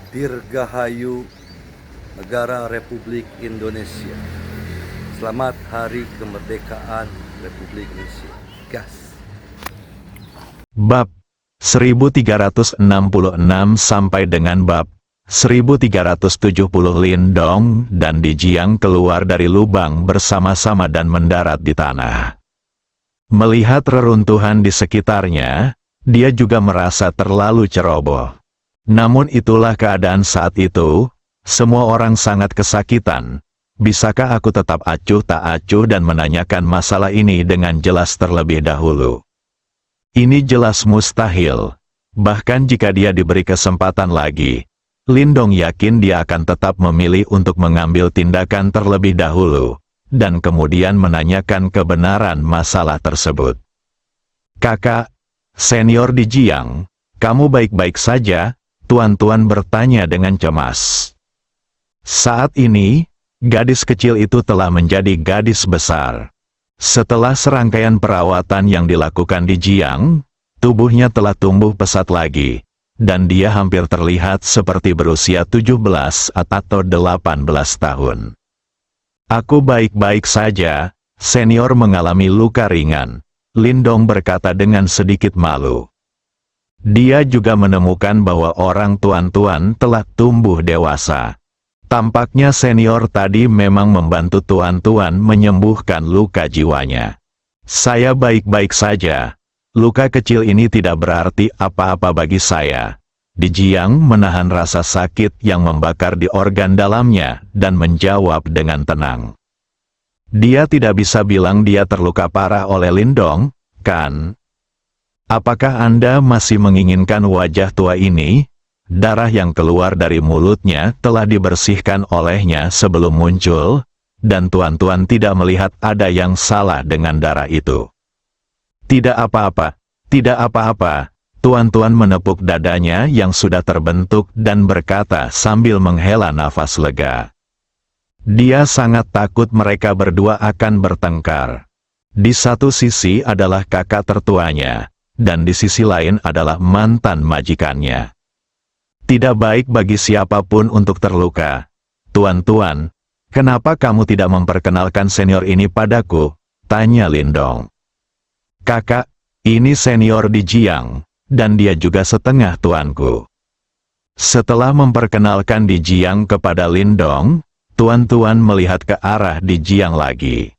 Dirgahayu Negara Republik Indonesia. Selamat Hari Kemerdekaan Republik Indonesia. Gas. Bab 1366 sampai dengan bab 1370 Lindong dan Dijiang keluar dari lubang bersama-sama dan mendarat di tanah. Melihat reruntuhan di sekitarnya, dia juga merasa terlalu ceroboh. Namun itulah keadaan saat itu, semua orang sangat kesakitan. Bisakah aku tetap acuh tak acuh dan menanyakan masalah ini dengan jelas terlebih dahulu? Ini jelas mustahil. Bahkan jika dia diberi kesempatan lagi, Lindong yakin dia akan tetap memilih untuk mengambil tindakan terlebih dahulu, dan kemudian menanyakan kebenaran masalah tersebut. Kakak, senior Dijiang, kamu baik-baik saja? Tuan-tuan bertanya dengan cemas. Saat ini, gadis kecil itu telah menjadi gadis besar. Setelah serangkaian perawatan yang dilakukan Dijiang, tubuhnya telah tumbuh pesat lagi, dan dia hampir terlihat seperti berusia 17 atau 18 tahun. Aku baik-baik saja, senior mengalami luka ringan, Lindong berkata dengan sedikit malu. Dia juga menemukan bahwa orang tuan-tuan telah tumbuh dewasa. Tampaknya senior tadi memang membantu tuan-tuan menyembuhkan luka jiwanya. Saya baik-baik saja. Luka kecil ini tidak berarti apa-apa bagi saya. Dijiang menahan rasa sakit yang membakar di organ dalamnya dan menjawab dengan tenang. Dia tidak bisa bilang dia terluka parah oleh Lindong, kan? Apakah Anda masih menginginkan wajah tua ini? Darah yang keluar dari mulutnya telah dibersihkan olehnya sebelum muncul, dan tuan-tuan tidak melihat ada yang salah dengan darah itu. Tidak apa-apa, tidak apa-apa. Tuan-tuan menepuk dadanya yang sudah terbentuk dan berkata sambil menghela nafas lega. Dia sangat takut mereka berdua akan bertengkar. Di satu sisi adalah kakak tertuanya, dan di sisi lain adalah mantan majikannya. Tidak baik bagi siapapun untuk terluka. Tuan-tuan, kenapa kamu tidak memperkenalkan senior ini padaku? Tanya Lindong. Kakak, ini senior Dijiang, dan dia juga setengah tuanku. Setelah memperkenalkan Dijiang kepada Lindong, tuan-tuan melihat ke arah Dijiang lagi.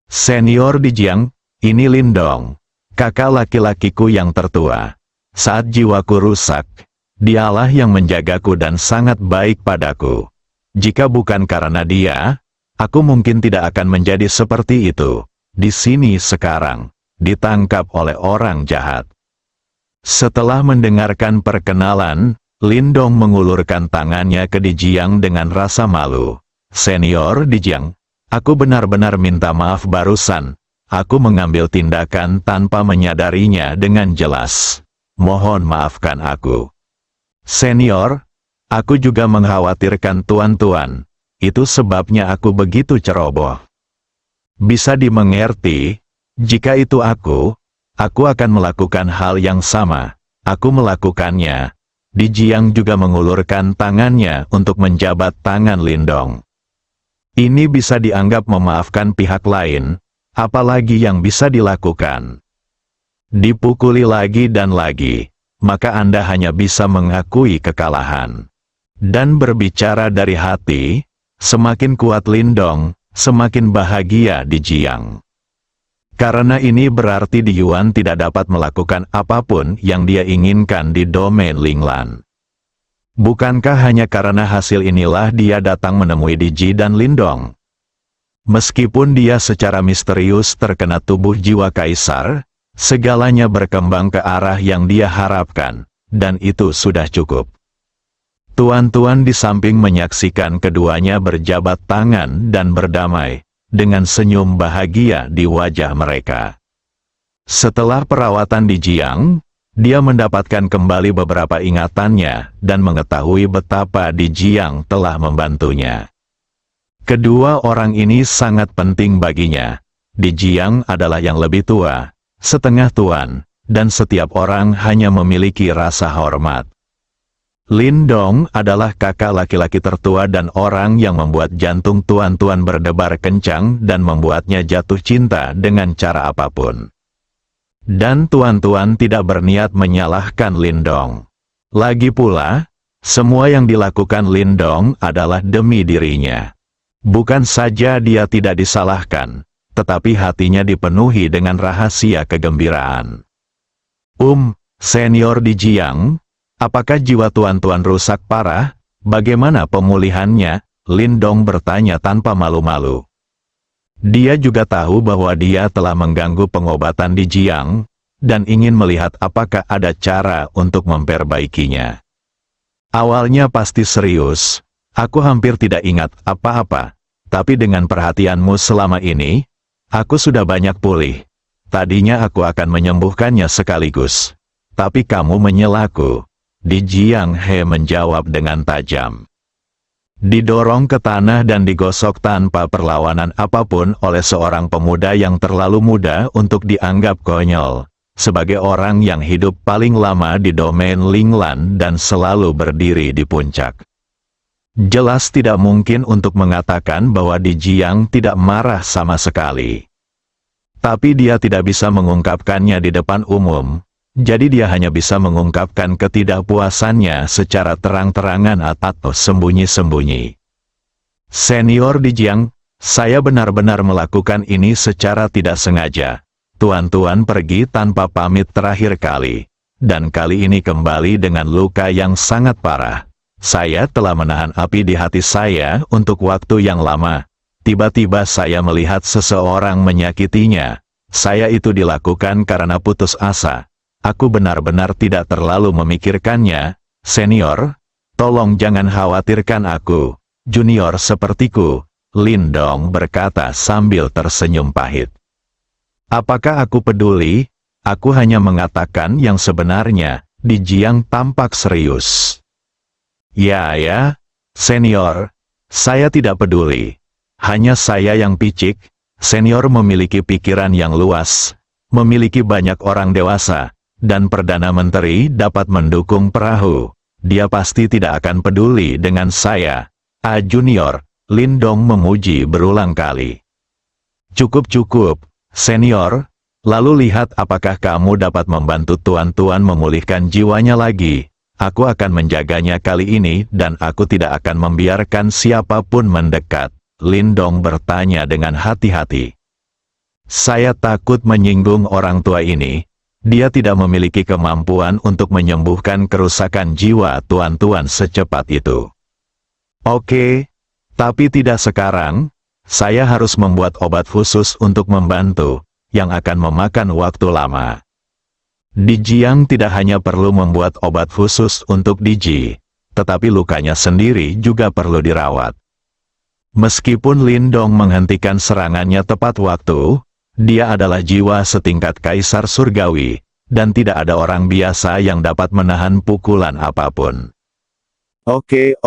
Senior Dijiang, ini Lindong, kakak laki-lakiku yang tertua. Saat jiwaku rusak, dialah yang menjagaku dan sangat baik padaku. Jika bukan karena dia, aku mungkin tidak akan menjadi seperti itu. Di sini sekarang, ditangkap oleh orang jahat. Setelah mendengarkan perkenalan, Lindong mengulurkan tangannya ke Dijiang dengan rasa malu. Senior Dijiang, aku benar-benar minta maaf barusan. Aku mengambil tindakan tanpa menyadarinya dengan jelas. Mohon maafkan aku. Senior, aku juga mengkhawatirkan tuan-tuan. Itu sebabnya aku begitu ceroboh. Bisa dimengerti, jika itu aku akan melakukan hal yang sama. Aku melakukannya. Dijiang juga mengulurkan tangannya untuk menjabat tangan Lindong. Ini bisa dianggap memaafkan pihak lain. Apalagi yang bisa dilakukan? Dipukuli lagi dan lagi, maka Anda hanya bisa mengakui kekalahan. Dan berbicara dari hati, semakin kuat Lindong, semakin bahagia Dijiang. Karena ini berarti Diyuan tidak dapat melakukan apapun yang dia inginkan di domain Linglan. Bukankah hanya karena hasil inilah dia datang menemui Diji dan Lindong? Meskipun dia secara misterius terkena tubuh jiwa kaisar, segalanya berkembang ke arah yang dia harapkan, dan itu sudah cukup. Tuan-tuan di samping menyaksikan keduanya berjabat tangan dan berdamai, dengan senyum bahagia di wajah mereka. Setelah perawatan Dijiang, dia mendapatkan kembali beberapa ingatannya, dan mengetahui betapa Dijiang telah membantunya. Kedua orang ini sangat penting baginya. Dijiang adalah yang lebih tua, setengah tuan, dan setiap orang hanya memiliki rasa hormat. Lindong adalah kakak laki-laki tertua dan orang yang membuat jantung tuan-tuan berdebar kencang dan membuatnya jatuh cinta dengan cara apapun. Dan tuan-tuan tidak berniat menyalahkan Lindong. Lagi pula, semua yang dilakukan Lindong adalah demi dirinya. Bukan saja dia tidak disalahkan, tetapi hatinya dipenuhi dengan rahasia kegembiraan. Senior di Jiang, apakah jiwa tuan-tuan rusak parah? Bagaimana pemulihannya? Lindong bertanya tanpa malu-malu. Dia juga tahu bahwa dia telah mengganggu pengobatan di Jiang, dan ingin melihat apakah ada cara untuk memperbaikinya. Awalnya pasti serius, aku hampir tidak ingat apa-apa, tapi dengan perhatianmu selama ini, aku sudah banyak pulih. Tadinya aku akan menyembuhkannya sekaligus, tapi kamu menyelaku. Di Jiang He menjawab dengan tajam. Didorong ke tanah dan digosok tanpa perlawanan apapun oleh seorang pemuda yang terlalu muda untuk dianggap konyol, sebagai orang yang hidup paling lama di domain Linglan dan selalu berdiri di puncak. Jelas tidak mungkin untuk mengatakan bahwa Di Jiang tidak marah sama sekali. Tapi dia tidak bisa mengungkapkannya di depan umum. Jadi dia hanya bisa mengungkapkan ketidakpuasannya secara terang-terangan atau sembunyi-sembunyi. Senior di Jiang, saya benar-benar melakukan ini secara tidak sengaja. Tuan-tuan pergi tanpa pamit terakhir kali, dan kali ini kembali dengan luka yang sangat parah. Saya telah menahan api di hati saya untuk waktu yang lama. Tiba-tiba saya melihat seseorang menyakitinya. Saya itu dilakukan karena putus asa. Aku benar-benar tidak terlalu memikirkannya. Senior, tolong jangan khawatirkan aku. Junior sepertiku, Lindong berkata sambil tersenyum pahit. Apakah aku peduli? Aku hanya mengatakan yang sebenarnya. Di Jiang tampak serius. Ya, senior, saya tidak peduli. Hanya saya yang picik. Senior memiliki pikiran yang luas, memiliki banyak orang dewasa, dan Perdana Menteri dapat mendukung perahu. Dia pasti tidak akan peduli dengan saya. Junior, Lindong memuji berulang kali. Cukup, senior. Lalu lihat apakah kamu dapat membantu tuan-tuan memulihkan jiwanya lagi. Aku akan menjaganya kali ini dan aku tidak akan membiarkan siapapun mendekat. Lindong bertanya dengan hati-hati. Saya takut menyinggung orang tua ini. Dia tidak memiliki kemampuan untuk menyembuhkan kerusakan jiwa tuan-tuan secepat itu. Oke, tapi tidak sekarang. Saya harus membuat obat khusus untuk membantu, yang akan memakan waktu lama. Di Jiang tidak hanya perlu membuat obat khusus untuk Di Ji, tetapi lukanya sendiri juga perlu dirawat. Meskipun Lindong menghentikan serangannya tepat waktu, dia adalah jiwa setingkat kaisar surgawi, dan tidak ada orang biasa yang dapat menahan pukulan apapun. Oke.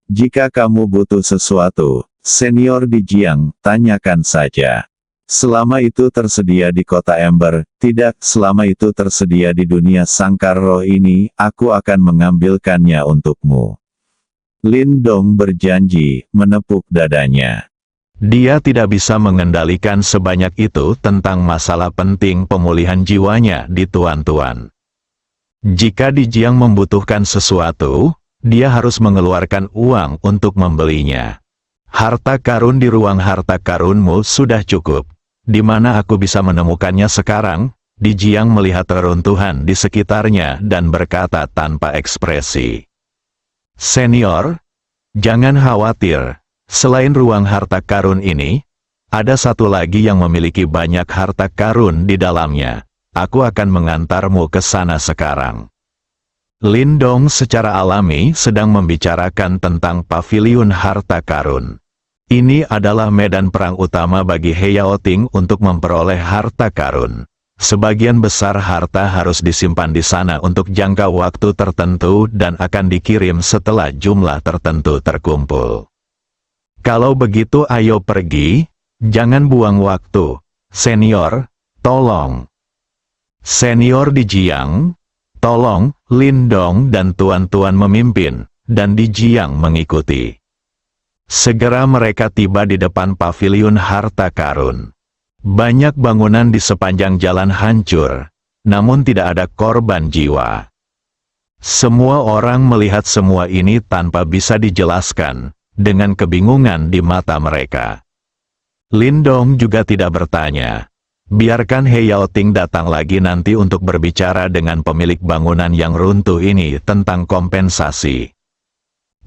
Jika kamu butuh sesuatu, senior di Jiang, tanyakan saja. Selama itu tersedia di kota Ember, tidak, selama itu tersedia di dunia sangkar roh ini, aku akan mengambilkannya untukmu. Lindong berjanji, menepuk dadanya. Dia tidak bisa mengendalikan sebanyak itu tentang masalah penting pemulihan jiwanya di tuan-tuan. Jika Di Jiang membutuhkan sesuatu, dia harus mengeluarkan uang untuk membelinya. Harta karun di ruang harta karunmu sudah cukup. Di mana aku bisa menemukannya sekarang? Di Jiang melihat reruntuhan di sekitarnya dan berkata tanpa ekspresi. Senior, jangan khawatir. Selain ruang harta karun ini, ada satu lagi yang memiliki banyak harta karun di dalamnya. Aku akan mengantarmu ke sana sekarang. Lindong secara alami sedang membicarakan tentang paviliun harta karun. Ini adalah medan perang utama bagi He Yaoting untuk memperoleh harta karun. Sebagian besar harta harus disimpan di sana untuk jangka waktu tertentu dan akan dikirim setelah jumlah tertentu terkumpul. Kalau begitu ayo pergi, jangan buang waktu. Senior, tolong. Senior di Jiang, Tolong, Lindong dan tuan-tuan memimpin, dan Di Jiang mengikuti. Segera mereka tiba di depan paviliun harta karun. Banyak bangunan di sepanjang jalan hancur, namun tidak ada korban jiwa. Semua orang melihat semua ini tanpa bisa dijelaskan, dengan kebingungan di mata mereka. Lindong juga tidak bertanya. Biarkan He Yaoting datang lagi nanti untuk berbicara dengan pemilik bangunan yang runtuh ini tentang kompensasi.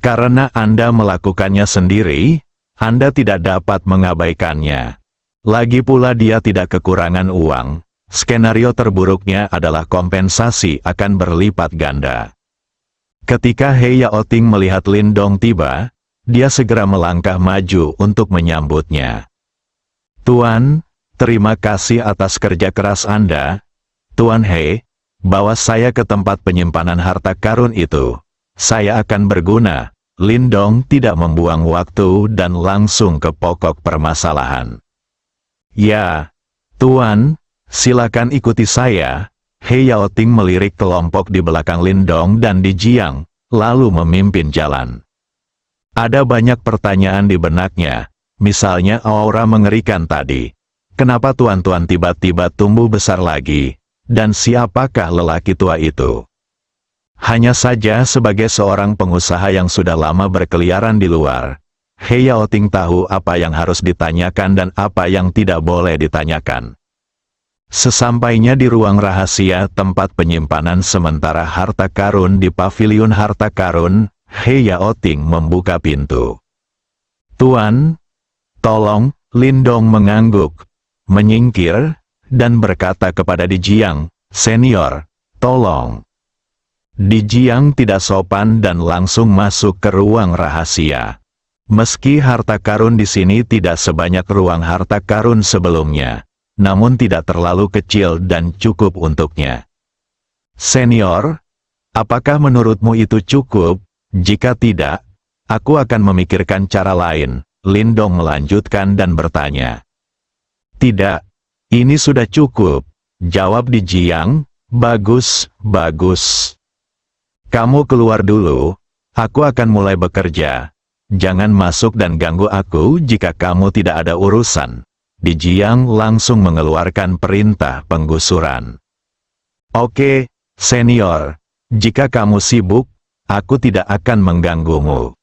Karena Anda melakukannya sendiri, Anda tidak dapat mengabaikannya. Lagi pula dia tidak kekurangan uang. Skenario terburuknya adalah kompensasi akan berlipat ganda. Ketika He Yaoting melihat Lindong tiba, dia segera melangkah maju untuk menyambutnya. Tuan, terima kasih atas kerja keras Anda. Tuan He, bawa saya ke tempat penyimpanan harta karun itu. Saya akan berguna. Lindong tidak membuang waktu dan langsung ke pokok permasalahan. Ya, Tuan, silakan ikuti saya. He Yaoting melirik kelompok di belakang Lindong dan Di Jiang, lalu memimpin jalan. Ada banyak pertanyaan di benaknya, misalnya aura mengerikan tadi. Kenapa tuan-tuan tiba-tiba tumbuh besar lagi? Dan siapakah lelaki tua itu? Hanya saja sebagai seorang pengusaha yang sudah lama berkeliaran di luar, He Yaoting tahu apa yang harus ditanyakan dan apa yang tidak boleh ditanyakan. Sesampainya di ruang rahasia tempat penyimpanan sementara harta karun di paviliun harta karun, He Yaoting membuka pintu. Tuan, tolong, Lindong mengangguk, menyingkir, dan berkata kepada Di Jiang, Senior, tolong. Di Jiang tidak sopan dan langsung masuk ke ruang rahasia. Meski harta karun di sini tidak sebanyak ruang harta karun sebelumnya, namun tidak terlalu kecil dan cukup untuknya. Senior, apakah menurutmu itu cukup? Jika tidak, aku akan memikirkan cara lain. Lindong melanjutkan dan bertanya. Tidak, ini sudah cukup. Jawab Di Jiang, bagus, bagus. Kamu keluar dulu, aku akan mulai bekerja. Jangan masuk dan ganggu aku jika kamu tidak ada urusan. Di Jiang langsung mengeluarkan perintah penggusuran. Oke, Senior, jika kamu sibuk, aku tidak akan mengganggumu.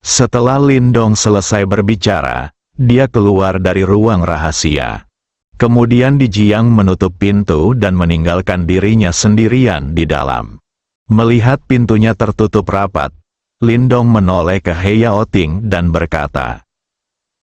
Setelah Lindong selesai berbicara, dia keluar dari ruang rahasia. Kemudian Di Jiang menutup pintu dan meninggalkan dirinya sendirian di dalam. Melihat pintunya tertutup rapat, Lindong menoleh ke He Yaoting dan berkata,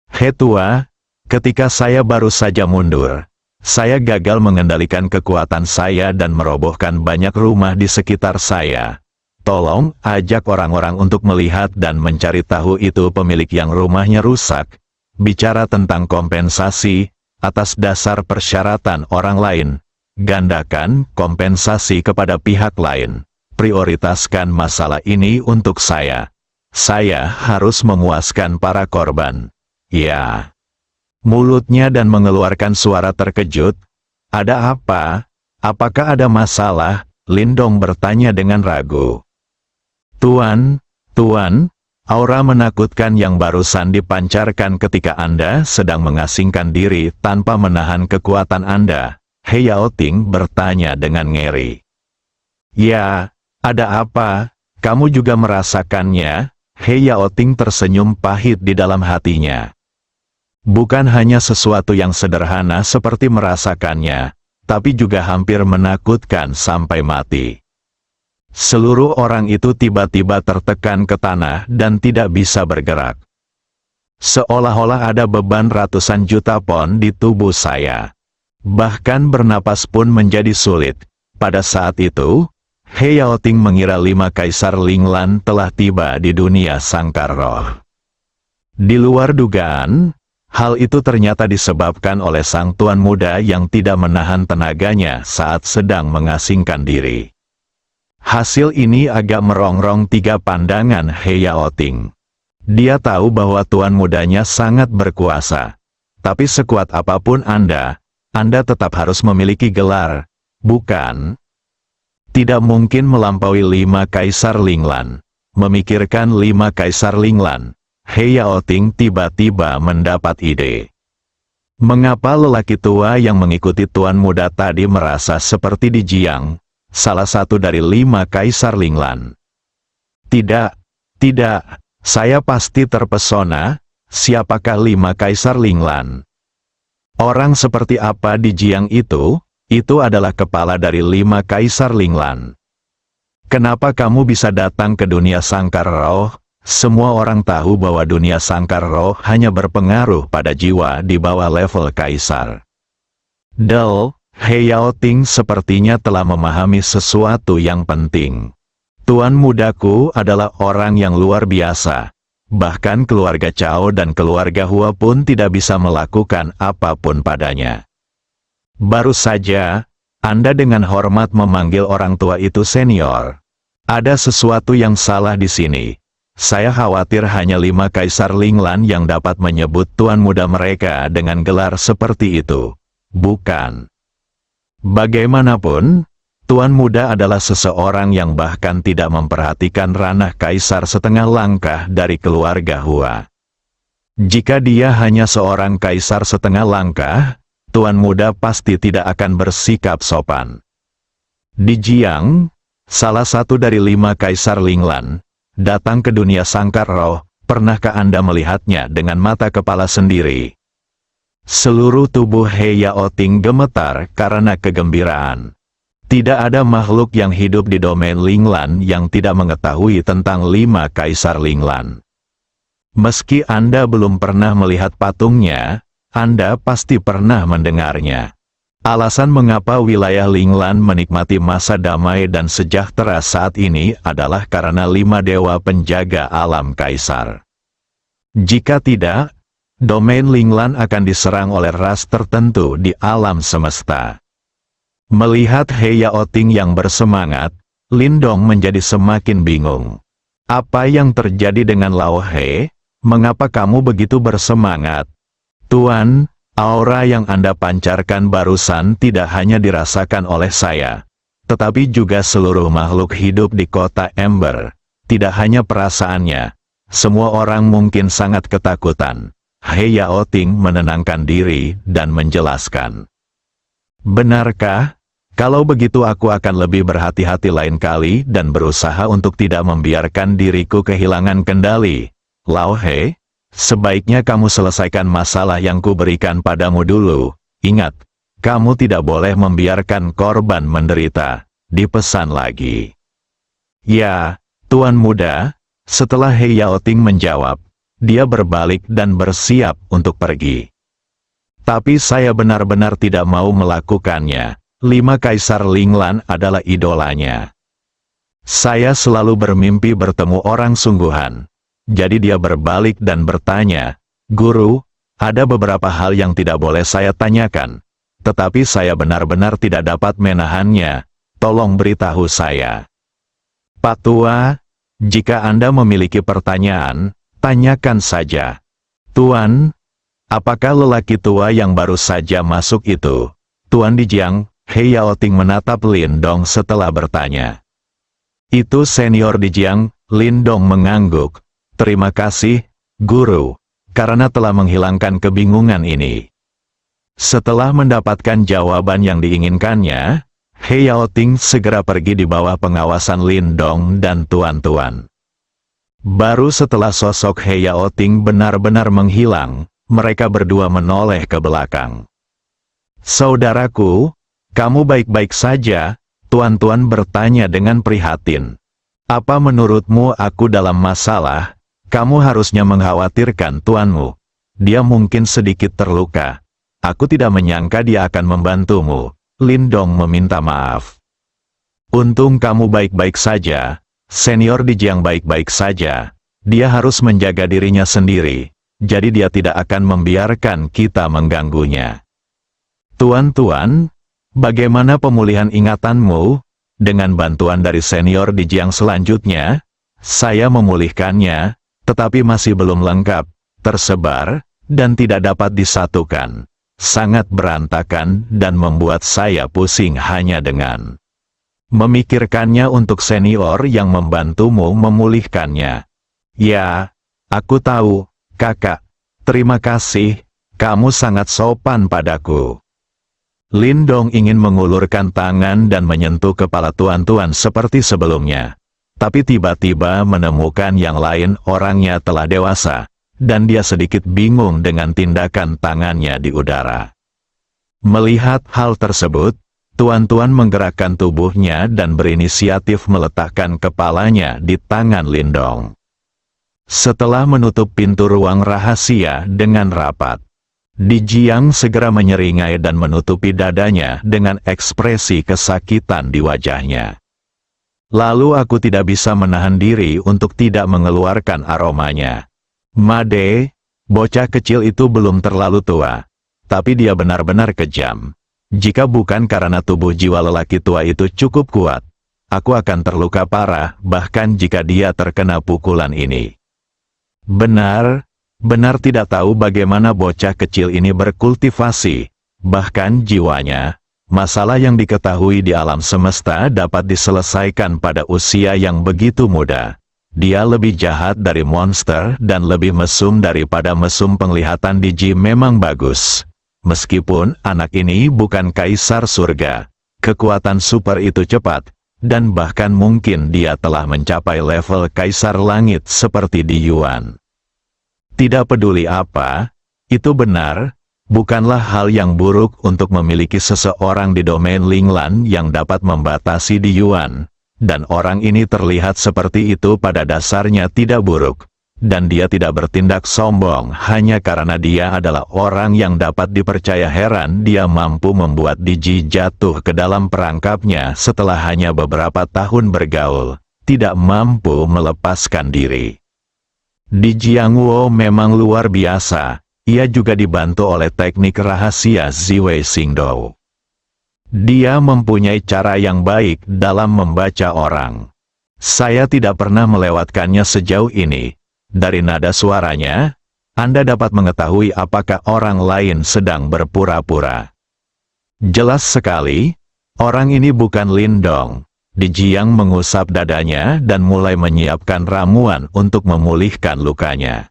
He Tua, ketika saya baru saja mundur, saya gagal mengendalikan kekuatan saya dan merobohkan banyak rumah di sekitar saya. Tolong ajak orang-orang untuk melihat dan mencari tahu itu pemilik yang rumahnya rusak. Bicara tentang kompensasi, atas dasar persyaratan orang lain. Gandakan kompensasi kepada pihak lain. Prioritaskan masalah ini untuk saya. Saya harus memuaskan para korban. Ya. Mulutnya dan mengeluarkan suara terkejut. Ada apa? Apakah ada masalah? Lindong bertanya dengan ragu. Tuan, aura menakutkan yang barusan dipancarkan ketika Anda sedang mengasingkan diri tanpa menahan kekuatan Anda. He Yaoting bertanya dengan ngeri. Ya. Ada apa? Kamu juga merasakannya? He Yaoting tersenyum pahit di dalam hatinya. Bukan hanya sesuatu yang sederhana seperti merasakannya, tapi juga hampir menakutkan sampai mati. Seluruh orang itu tiba-tiba tertekan ke tanah dan tidak bisa bergerak. Seolah-olah ada beban ratusan juta pon di tubuh saya. Bahkan bernapas pun menjadi sulit. Pada saat itu, He Yaoting mengira 5 Kaisar Linglan telah tiba di dunia sangkar roh. Di luar dugaan, hal itu ternyata disebabkan oleh sang tuan muda yang tidak menahan tenaganya saat sedang mengasingkan diri. Hasil ini agak merongrong 3 pandangan He Yaoting. Dia tahu bahwa tuan mudanya sangat berkuasa. Tapi sekuat apapun Anda tetap harus memiliki gelar, bukan? Tidak mungkin melampaui 5 Kaisar Linglan. Memikirkan 5 Kaisar Linglan, He Yaoting tiba-tiba mendapat ide. Mengapa lelaki tua yang mengikuti tuan muda tadi merasa seperti Di Jiang, salah satu dari 5 Kaisar Linglan? Tidak, saya pasti terpesona. Siapakah 5 Kaisar Linglan? Orang seperti apa Di Jiang itu? Itu adalah kepala dari 5 Kaisar Linglan. Kenapa kamu bisa datang ke dunia sangkar roh? Semua orang tahu bahwa dunia sangkar roh hanya berpengaruh pada jiwa di bawah level Kaisar. He Yaoting sepertinya telah memahami sesuatu yang penting. Tuan mudaku adalah orang yang luar biasa. Bahkan keluarga Cao dan keluarga Hua pun tidak bisa melakukan apapun padanya. Baru saja, Anda dengan hormat memanggil orang tua itu senior. Ada sesuatu yang salah di sini. Saya khawatir hanya 5 Kaisar Linglan yang dapat menyebut tuan muda mereka dengan gelar seperti itu. Bukan. Bagaimanapun, tuan muda adalah seseorang yang bahkan tidak memperhatikan ranah Kaisar setengah langkah dari keluarga Hua. Jika dia hanya seorang Kaisar setengah langkah, tuan muda pasti tidak akan bersikap sopan. Di Jiang, salah satu dari 5 Kaisar Linglan, datang ke dunia sangkar roh. Pernahkah Anda melihatnya dengan mata kepala sendiri? Seluruh tubuh He Yaoting gemetar karena kegembiraan. Tidak ada makhluk yang hidup di domain Linglan yang tidak mengetahui tentang 5 Kaisar Linglan. Meski Anda belum pernah melihat patungnya, Anda pasti pernah mendengarnya. Alasan mengapa wilayah Linglan menikmati masa damai dan sejahtera saat ini adalah karena 5 dewa penjaga alam Kaisar. Jika tidak, domain Linglan akan diserang oleh ras tertentu di alam semesta. Melihat He Yaoting yang bersemangat, Lindong menjadi semakin bingung. Apa yang terjadi dengan Lao He? Mengapa kamu begitu bersemangat? Tuan, aura yang Anda pancarkan barusan tidak hanya dirasakan oleh saya, tetapi juga seluruh makhluk hidup di kota Ember. Tidak hanya perasaannya, semua orang mungkin sangat ketakutan. He Yaoting menenangkan diri dan menjelaskan. Benarkah? Kalau begitu aku akan lebih berhati-hati lain kali dan berusaha untuk tidak membiarkan diriku kehilangan kendali. Lao He, sebaiknya kamu selesaikan masalah yang kuberikan padamu dulu. Ingat, kamu tidak boleh membiarkan korban menderita. Dipesan lagi. Ya, Tuan Muda. Setelah He Yaoting menjawab, dia berbalik dan bersiap untuk pergi. Tapi saya benar-benar tidak mau melakukannya. 5 Kaisar Linglan adalah idolanya. Saya selalu bermimpi bertemu orang sungguhan. Jadi dia berbalik dan bertanya, Guru, ada beberapa hal yang tidak boleh saya tanyakan. Tetapi saya benar-benar tidak dapat menahannya. Tolong beritahu saya. Pak Tua, jika Anda memiliki pertanyaan, tanyakan saja. Tuan, apakah lelaki tua yang baru saja masuk itu? Tuan Di Jiang, He Yaoting menatap Lindong setelah bertanya. Itu senior Di Jiang. Lindong mengangguk. Terima kasih, Guru, karena telah menghilangkan kebingungan ini. Setelah mendapatkan jawaban yang diinginkannya, He Yaoting segera pergi di bawah pengawasan Lindong dan tuan-tuan. Baru setelah sosok He Yaoting benar-benar menghilang, mereka berdua menoleh ke belakang. Saudaraku, kamu baik-baik saja? Tuan-tuan bertanya dengan prihatin. Apa menurutmu aku dalam masalah? Kamu harusnya mengkhawatirkan tuanmu. Dia mungkin sedikit terluka. Aku tidak menyangka dia akan membantumu. Lindong meminta maaf. Untung kamu baik-baik saja. Senior Di Jiang baik-baik saja. Dia harus menjaga dirinya sendiri. Jadi dia tidak akan membiarkan kita mengganggunya. Tuan-tuan, bagaimana pemulihan ingatanmu? Dengan bantuan dari senior Di Jiang selanjutnya, saya memulihkannya. Tetapi masih belum lengkap, tersebar, dan tidak dapat disatukan. Sangat berantakan dan membuat saya pusing hanya dengan Memikirkannya untuk senior yang membantumu memulihkannya. Ya, aku tahu, kakak. Terima kasih, kamu sangat sopan padaku. Lindong ingin mengulurkan tangan dan menyentuh kepala tuan-tuan seperti sebelumnya. Tapi tiba-tiba menemukan yang lain, orangnya telah dewasa, dan dia sedikit bingung dengan tindakan tangannya di udara. Melihat hal tersebut, tuan-tuan menggerakkan tubuhnya dan berinisiatif meletakkan kepalanya di tangan Lindong. Setelah menutup pintu ruang rahasia dengan rapat, Di Jiang segera menyeringai dan menutupi dadanya dengan ekspresi kesakitan di wajahnya. Lalu aku tidak bisa menahan diri untuk tidak mengeluarkan aromanya. Made, bocah kecil itu belum terlalu tua, tapi dia benar-benar kejam. Jika bukan karena tubuh jiwa lelaki tua itu cukup kuat, aku akan terluka parah bahkan jika dia terkena pukulan ini. Benar tidak tahu bagaimana bocah kecil ini berkultivasi, bahkan jiwanya. Masalah yang diketahui di alam semesta dapat diselesaikan pada usia yang begitu muda. Dia lebih jahat dari monster dan lebih mesum daripada mesum. Penglihatan Diji memang bagus. Meskipun anak ini bukan kaisar surga, kekuatan super itu cepat, dan bahkan mungkin dia telah mencapai level kaisar langit seperti di Yuan. Tidak peduli apa, itu benar, bukanlah hal yang buruk untuk memiliki seseorang di domain Linglan yang dapat membatasi di Yuan, dan orang ini terlihat seperti itu pada dasarnya tidak buruk, dan dia tidak bertindak sombong hanya karena dia adalah orang yang dapat dipercaya. Heran dia mampu membuat Diji jatuh ke dalam perangkapnya setelah hanya beberapa tahun bergaul, tidak mampu melepaskan diri. Di Jiangwo memang luar biasa, ia juga dibantu oleh teknik rahasia Ziwei Xingdou. Dia mempunyai cara yang baik dalam membaca orang. Saya tidak pernah melewatkannya sejauh ini. Dari nada suaranya, Anda dapat mengetahui apakah orang lain sedang berpura-pura. Jelas sekali, orang ini bukan Lindong. Di Jiang mengusap dadanya dan mulai menyiapkan ramuan untuk memulihkan lukanya.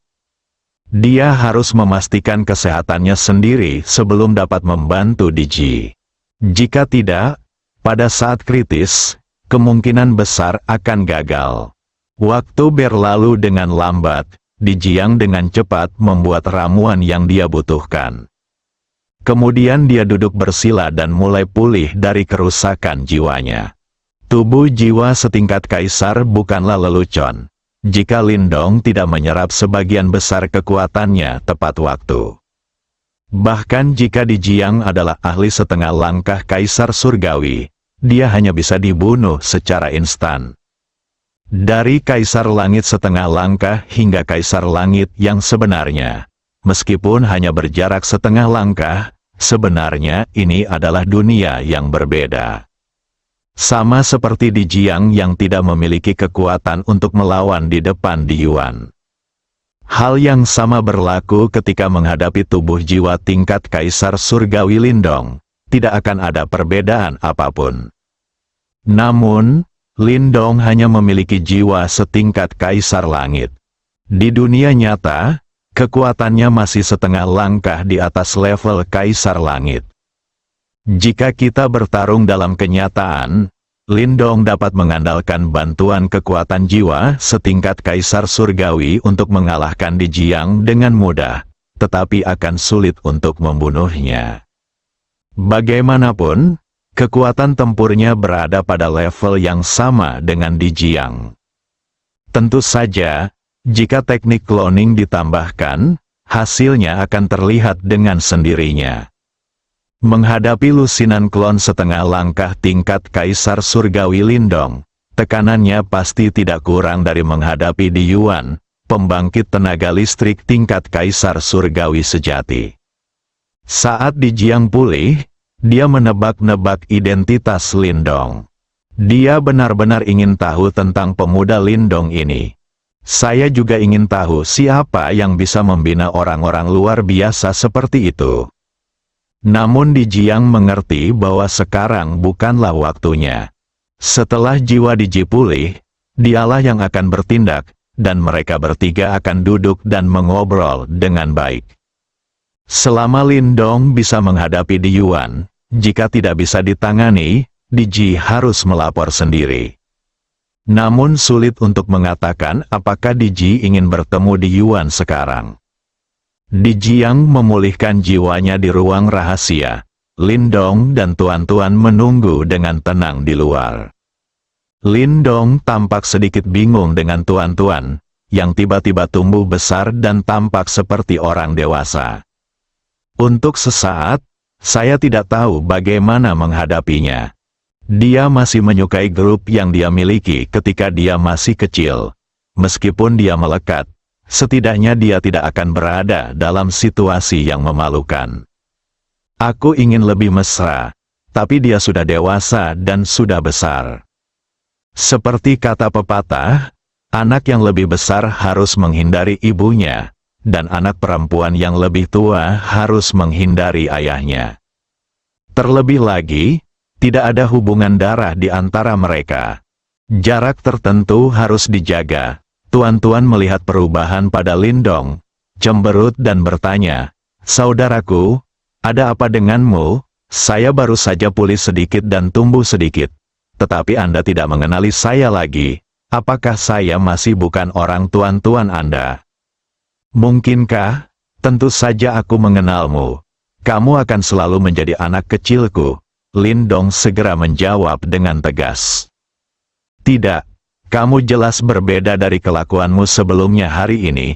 Dia harus memastikan kesehatannya sendiri sebelum dapat membantu Diji. Jika tidak, pada saat kritis, kemungkinan besar akan gagal. Waktu berlalu dengan lambat, Di Jiang dengan cepat membuat ramuan yang dia butuhkan. Kemudian dia duduk bersila dan mulai pulih dari kerusakan jiwanya. Tubuh jiwa setingkat kaisar bukanlah lelucon, jika Lindong tidak menyerap sebagian besar kekuatannya tepat waktu. Bahkan jika Di Jiang adalah ahli setengah langkah kaisar surgawi, dia hanya bisa dibunuh secara instan. Dari kaisar langit setengah langkah hingga kaisar langit yang sebenarnya, meskipun hanya berjarak setengah langkah, sebenarnya ini adalah dunia yang berbeda. Sama seperti Di Jiang yang tidak memiliki kekuatan untuk melawan di depan Di Yuan. Hal yang sama berlaku ketika menghadapi tubuh jiwa tingkat kaisar surgawi Lindong, tidak akan ada perbedaan apapun. Namun, Lindong hanya memiliki jiwa setingkat kaisar langit. Di dunia nyata, kekuatannya masih setengah langkah di atas level kaisar langit. Jika kita bertarung dalam kenyataan, Lindong dapat mengandalkan bantuan kekuatan jiwa setingkat kaisar surgawi untuk mengalahkan Di Jiang dengan mudah, tetapi akan sulit untuk membunuhnya. Bagaimanapun, kekuatan tempurnya berada pada level yang sama dengan Di Jiang. Tentu saja, jika teknik cloning ditambahkan, hasilnya akan terlihat dengan sendirinya. Menghadapi lusinan klon setengah langkah tingkat kaisar surgawi Lindong, tekanannya pasti tidak kurang dari menghadapi Di Yuan, pembangkit tenaga listrik tingkat kaisar surgawi sejati. Saat Di Jiang pulih, dia menebak-nebak identitas Lindong. Dia benar-benar ingin tahu tentang pemuda Lindong ini. Saya juga ingin tahu siapa yang bisa membina orang-orang luar biasa seperti itu. Namun Di Jiang mengerti bahwa sekarang bukanlah waktunya. Setelah jiwa Diji pulih, dialah yang akan bertindak, dan mereka bertiga akan duduk dan mengobrol dengan baik. Selama Lindong bisa menghadapi Di Yuan, jika tidak bisa ditangani, Diji harus melapor sendiri. Namun sulit untuk mengatakan apakah Diji ingin bertemu Di Yuan sekarang. Diji yang memulihkan jiwanya di ruang rahasia. Lindong dan tuan-tuan menunggu dengan tenang di luar. Lindong tampak sedikit bingung dengan tuan-tuan, yang tiba-tiba tumbuh besar dan tampak seperti orang dewasa. Untuk sesaat, saya tidak tahu bagaimana menghadapinya. Dia masih menyukai grup yang dia miliki ketika dia masih kecil. Meskipun dia melekat, setidaknya dia tidak akan berada dalam situasi yang memalukan. Aku ingin lebih mesra, tapi dia sudah dewasa dan sudah besar. Seperti kata pepatah, anak yang lebih besar harus menghindari ibunya, dan anak perempuan yang lebih tua harus menghindari ayahnya. Terlebih lagi, tidak ada hubungan darah di antara mereka. Jarak tertentu harus dijaga. Tuan-tuan melihat perubahan pada Lindong, cemberut dan bertanya, "Saudaraku, ada apa denganmu? Saya baru saja pulih sedikit dan tumbuh sedikit. Tetapi Anda tidak mengenali saya lagi. Apakah saya masih bukan orang tuan-tuan Anda?" "Mungkinkah? Tentu saja aku mengenalmu. Kamu akan selalu menjadi anak kecilku." Lindong segera menjawab dengan tegas. "Tidak, kamu jelas berbeda dari kelakuanmu sebelumnya hari ini.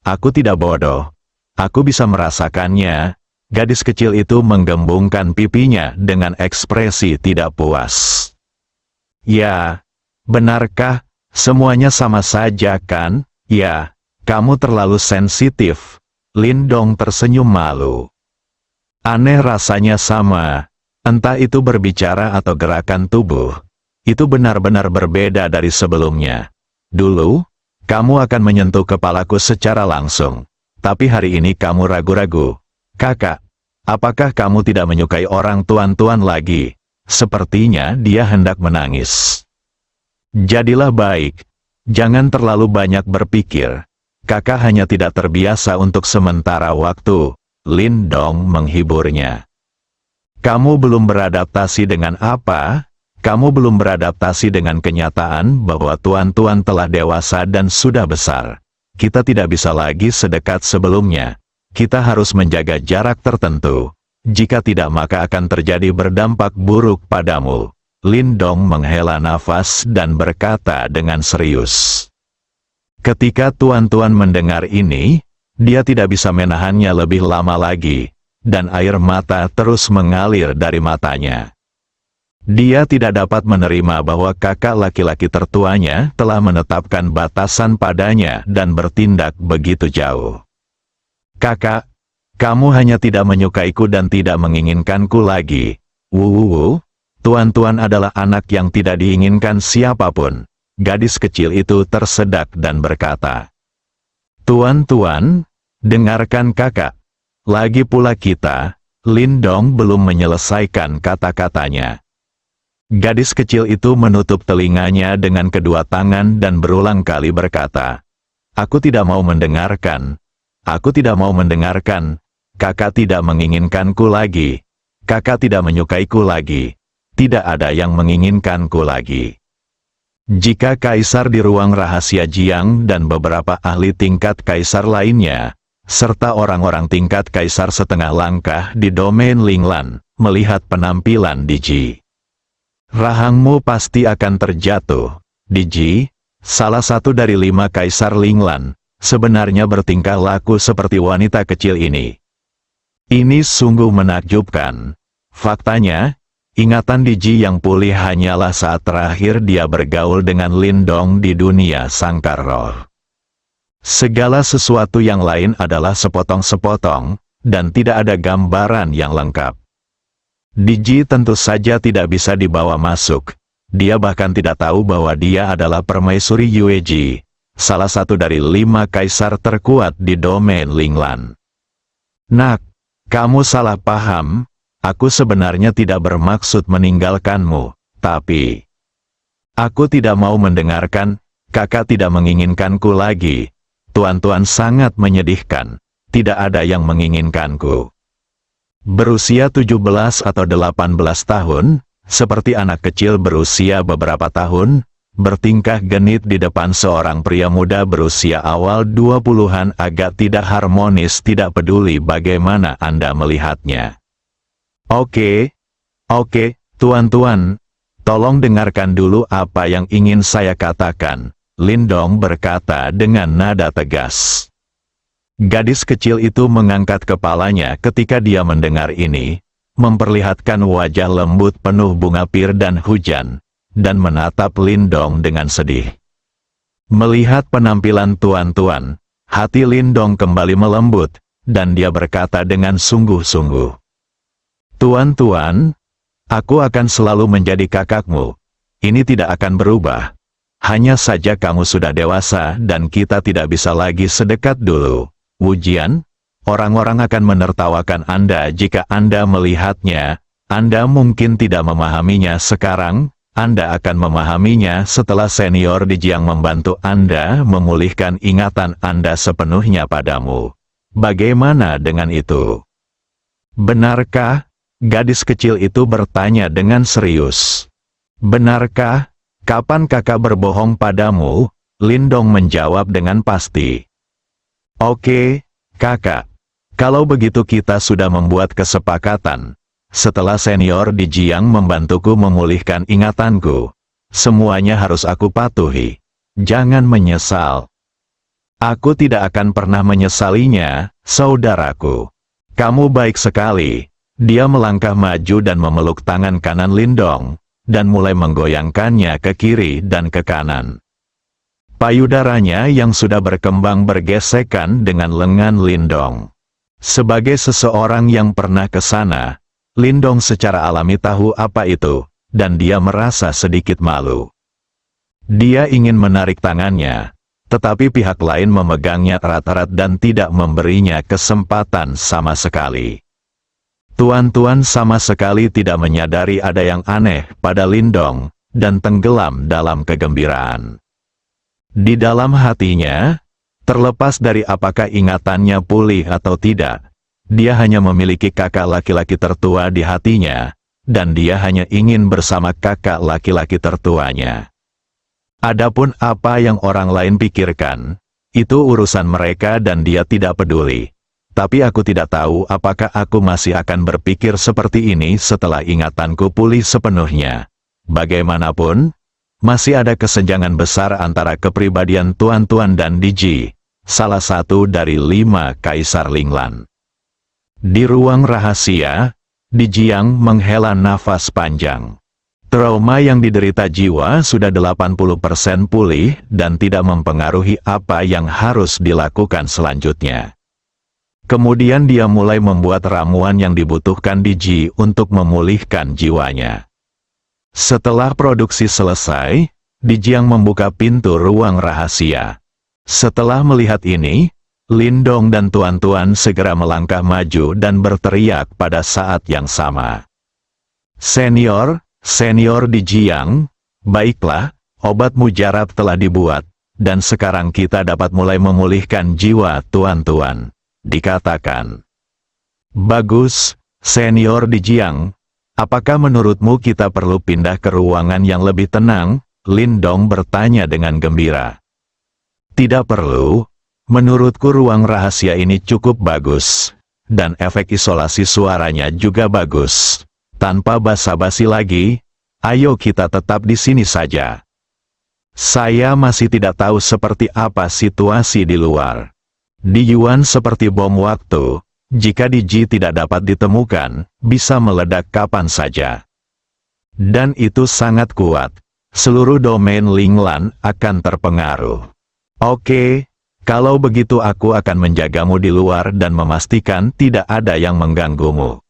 Aku tidak bodoh. Aku bisa merasakannya." Gadis kecil itu menggembungkan pipinya dengan ekspresi tidak puas. "Ya, benarkah? Semuanya sama saja kan? Ya, kamu terlalu sensitif." Lindong tersenyum malu. "Aneh rasanya sama. Entah itu berbicara atau gerakan tubuh. Itu benar-benar berbeda dari sebelumnya. Dulu, kamu akan menyentuh kepalaku secara langsung. Tapi hari ini kamu ragu-ragu. Kakak, apakah kamu tidak menyukai orang tuan-tuan lagi?" Sepertinya dia hendak menangis. "Jadilah baik. Jangan terlalu banyak berpikir. Kakak hanya tidak terbiasa untuk sementara waktu." Lindong menghiburnya. "Kamu belum beradaptasi dengan apa? Kamu belum beradaptasi dengan kenyataan bahwa tuan-tuan telah dewasa dan sudah besar. Kita tidak bisa lagi sedekat sebelumnya. Kita harus menjaga jarak tertentu. Jika tidak maka akan terjadi berdampak buruk padamu." Lindong menghela nafas dan berkata dengan serius. Ketika tuan-tuan mendengar ini, dia tidak bisa menahannya lebih lama lagi, dan air mata terus mengalir dari matanya. Dia tidak dapat menerima bahwa kakak laki-laki tertuanya telah menetapkan batasan padanya dan bertindak begitu jauh. "Kakak, kamu hanya tidak menyukaiku dan tidak menginginkanku lagi. Tuan-tuan adalah anak yang tidak diinginkan siapapun." Gadis kecil itu tersedak dan berkata, "Tuan-tuan, dengarkan kakak. Lagi pula kita." Lindong belum menyelesaikan kata-katanya. Gadis kecil itu menutup telinganya dengan kedua tangan dan berulang kali berkata, "Aku tidak mau mendengarkan. Aku tidak mau mendengarkan. Kakak tidak menginginkanku lagi. Kakak tidak menyukaiku lagi. Tidak ada yang menginginkanku lagi." Jika kaisar di ruang rahasia Jiang dan beberapa ahli tingkat kaisar lainnya, serta orang-orang tingkat kaisar setengah langkah di domain Linglan, melihat penampilan Diji, rahangmu pasti akan terjatuh. Diji, salah satu dari 5 kaisar Linglan, sebenarnya bertingkah laku seperti wanita kecil ini. Ini sungguh menakjubkan. Faktanya, ingatan Diji yang pulih hanyalah saat terakhir dia bergaul dengan Lindong di dunia sangkar roh. Segala sesuatu yang lain adalah sepotong-sepotong, dan tidak ada gambaran yang lengkap. Diji tentu saja tidak bisa dibawa masuk. Dia bahkan tidak tahu bahwa dia adalah permaisuri Yueji, salah satu dari 5 kaisar terkuat di domain Linglan. "Nak, kamu salah paham. Aku sebenarnya tidak bermaksud meninggalkanmu, tapi..." Aku tidak mau mendengarkan, kakak tidak menginginkanku lagi. Tuan-tuan sangat menyedihkan, tidak ada yang menginginkanku. Berusia 17 atau 18 tahun, seperti anak kecil berusia beberapa tahun, bertingkah genit di depan seorang pria muda berusia awal 20-an agak tidak harmonis, tidak peduli bagaimana Anda melihatnya. Oke, tuan-tuan, tolong dengarkan dulu apa yang ingin saya katakan, Lindong berkata dengan nada tegas. Gadis kecil itu mengangkat kepalanya ketika dia mendengar ini, memperlihatkan wajah lembut penuh bunga pir dan hujan, dan menatap Lindong dengan sedih. Melihat penampilan tuan-tuan, hati Lindong kembali melembut, dan dia berkata dengan sungguh-sungguh. Tuan-tuan, aku akan selalu menjadi kakakmu. Ini tidak akan berubah. Hanya saja kamu sudah dewasa dan kita tidak bisa lagi sedekat dulu. Wujian, orang-orang akan menertawakan Anda jika Anda melihatnya. Anda mungkin tidak memahaminya sekarang, Anda akan memahaminya setelah senior di Jiang membantu Anda memulihkan ingatan Anda sepenuhnya padamu. Bagaimana dengan itu? Benarkah? Gadis kecil itu bertanya dengan serius. Benarkah? Kapan kakak berbohong padamu? Lindong menjawab dengan pasti. Oke, kakak. Kalau begitu kita sudah membuat kesepakatan. Setelah senior di Jiang membantuku memulihkan ingatanku, semuanya harus aku patuhi. Jangan menyesal. Aku tidak akan pernah menyesalinya, saudaraku. Kamu baik sekali. Dia melangkah maju dan memeluk tangan kanan Lindong, dan mulai menggoyangkannya ke kiri dan ke kanan. Payudaranya yang sudah berkembang bergesekan dengan lengan Lindong. Sebagai seseorang yang pernah ke sana, Lindong secara alami tahu apa itu, dan dia merasa sedikit malu. Dia ingin menarik tangannya, tetapi pihak lain memegangnya erat-erat dan tidak memberinya kesempatan sama sekali. Tuan-tuan sama sekali tidak menyadari ada yang aneh pada Lindong, dan tenggelam dalam kegembiraan. Di dalam hatinya, terlepas dari apakah ingatannya pulih atau tidak, dia hanya memiliki kakak laki-laki tertua di hatinya, dan dia hanya ingin bersama kakak laki-laki tertuanya. Adapun apa yang orang lain pikirkan, itu urusan mereka dan dia tidak peduli. Tapi aku tidak tahu apakah aku masih akan berpikir seperti ini setelah ingatanku pulih sepenuhnya. Bagaimanapun, masih ada kesenjangan besar antara kepribadian tuan-tuan dan Diji, salah satu dari 5 Kaisar Linglan. Di ruang rahasia, Dijiang menghela nafas panjang. Trauma yang diderita jiwa sudah 80% pulih dan tidak mempengaruhi apa yang harus dilakukan selanjutnya. Kemudian dia mulai membuat ramuan yang dibutuhkan Diji untuk memulihkan jiwanya. Setelah produksi selesai, Dijiang membuka pintu ruang rahasia. Setelah melihat ini, Lindong dan tuan-tuan segera melangkah maju dan berteriak pada saat yang sama. Senior Dijiang, baiklah, obat mujarab telah dibuat, dan sekarang kita dapat mulai memulihkan jiwa tuan-tuan. Dikatakan. Bagus, senior Dijiang. Apakah menurutmu kita perlu pindah ke ruangan yang lebih tenang? Lindong bertanya dengan gembira. Tidak perlu. Menurutku ruang rahasia ini cukup bagus. Dan efek isolasi suaranya juga bagus. Tanpa basa-basi lagi, ayo kita tetap di sini saja. Saya masih tidak tahu seperti apa situasi di luar. Di Yuan seperti bom waktu, jika Diji tidak dapat ditemukan, bisa meledak kapan saja. Dan itu sangat kuat. Seluruh domain Linglan akan terpengaruh. Oke, kalau begitu aku akan menjagamu di luar dan memastikan tidak ada yang mengganggumu.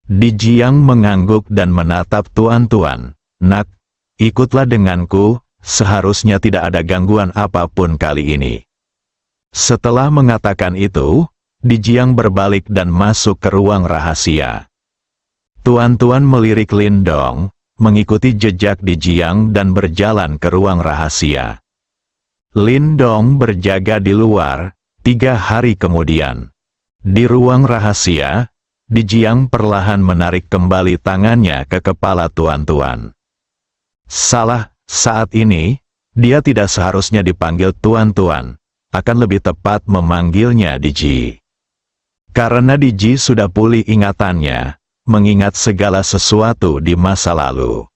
Dijiang mengangguk dan menatap tuan-tuan. Nak, ikutlah denganku, seharusnya tidak ada gangguan apapun kali ini. Setelah mengatakan itu, Dijiang berbalik dan masuk ke ruang rahasia. Tuan-tuan melirik Lindong, mengikuti jejak Di Jiang dan berjalan ke ruang rahasia. Lin Dong berjaga di luar. 3 hari kemudian, di ruang rahasia, Di Jiang perlahan menarik kembali tangannya ke kepala tuan-tuan. Salah, saat ini, dia tidak seharusnya dipanggil tuan-tuan, akan lebih tepat memanggilnya Di Ji. Karena Di Ji sudah pulih ingatannya, mengingat segala sesuatu di masa lalu.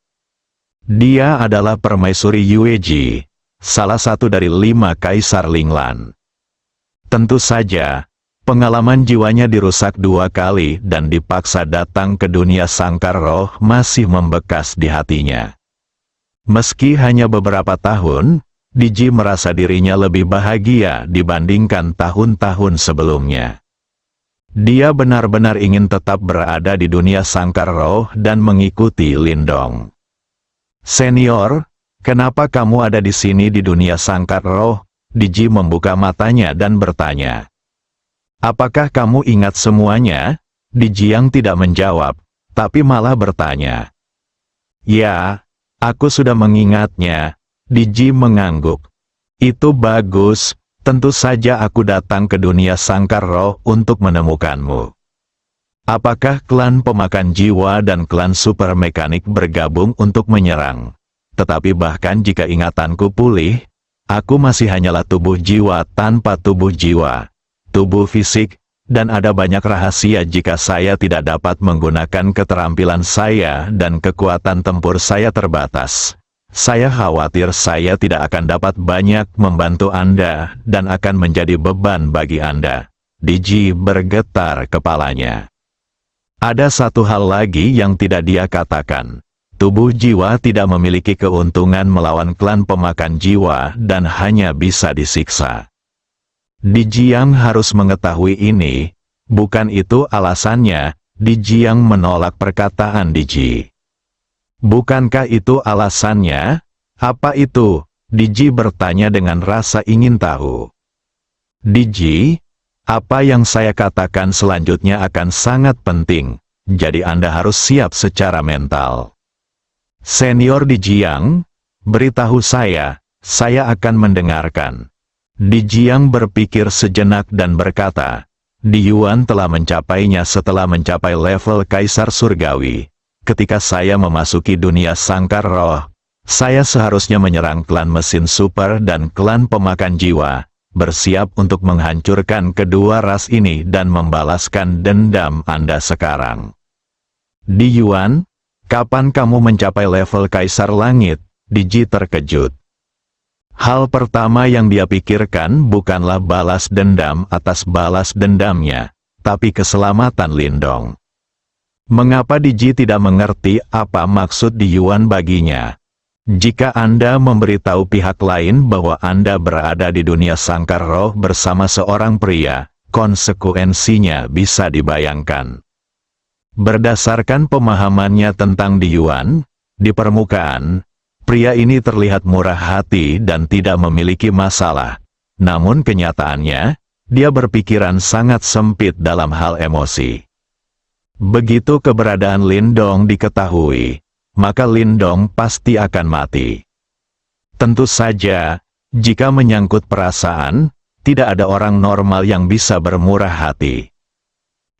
Dia adalah permaisuri Yue Ji, salah satu dari 5 kaisar Linglan. Tentu saja, pengalaman jiwanya dirusak 2 kali dan dipaksa datang ke dunia sangkar roh masih membekas di hatinya. Meski hanya beberapa tahun, Di Ji merasa dirinya lebih bahagia dibandingkan tahun-tahun sebelumnya. Dia benar-benar ingin tetap berada di dunia sangkar roh dan mengikuti Lin Dong. Senior, kenapa kamu ada di sini di dunia sangkar roh? Di Ji membuka matanya dan bertanya. Apakah kamu ingat semuanya? Di Jiang tidak menjawab, tapi malah bertanya. Ya, aku sudah mengingatnya. Di Ji mengangguk. Itu bagus, tentu saja aku datang ke dunia sangkar roh untuk menemukanmu. Apakah klan pemakan jiwa dan klan super mekanik bergabung untuk menyerang? Tetapi bahkan jika ingatanku pulih, aku masih hanyalah tubuh jiwa tanpa tubuh jiwa, tubuh fisik, dan ada banyak rahasia jika saya tidak dapat menggunakan keterampilan saya dan kekuatan tempur saya terbatas. Saya khawatir saya tidak akan dapat banyak membantu Anda dan akan menjadi beban bagi Anda. Di Ji bergetar kepalanya. Ada satu hal lagi yang tidak dia katakan. Tubuh jiwa tidak memiliki keuntungan melawan klan pemakan jiwa dan hanya bisa disiksa. Di Jiang harus mengetahui ini, bukan itu alasannya. Di Jiang menolak perkataan Di Ji. Bukankah itu alasannya? Apa itu? Di Ji bertanya dengan rasa ingin tahu. Di Ji, apa yang saya katakan selanjutnya akan sangat penting, jadi Anda harus siap secara mental. Senior Di Jiang, beritahu saya akan mendengarkan. Di Jiang berpikir sejenak dan berkata, Di Yuan telah mencapainya setelah mencapai level Kaisar Surgawi. Ketika saya memasuki dunia sangkar roh, saya seharusnya menyerang klan mesin super dan klan pemakan jiwa, bersiap untuk menghancurkan kedua ras ini dan membalaskan dendam Anda sekarang. Di Yuan, kapan kamu mencapai level Kaisar Langit? Di Ji terkejut. Hal pertama yang dia pikirkan bukanlah balas dendam atas balas dendamnya, tapi keselamatan Lin Dong. Mengapa Di Ji tidak mengerti apa maksud Di Yuan baginya? Jika Anda memberitahu pihak lain bahwa Anda berada di dunia sangkar roh bersama seorang pria, konsekuensinya bisa dibayangkan. Berdasarkan pemahamannya tentang Di Yuan, di permukaan, pria ini terlihat murah hati dan tidak memiliki masalah. Namun kenyataannya, dia berpikiran sangat sempit dalam hal emosi. Begitu keberadaan Lin Dong diketahui, maka Lin Dong pasti akan mati. Tentu saja, jika menyangkut perasaan, tidak ada orang normal yang bisa bermurah hati.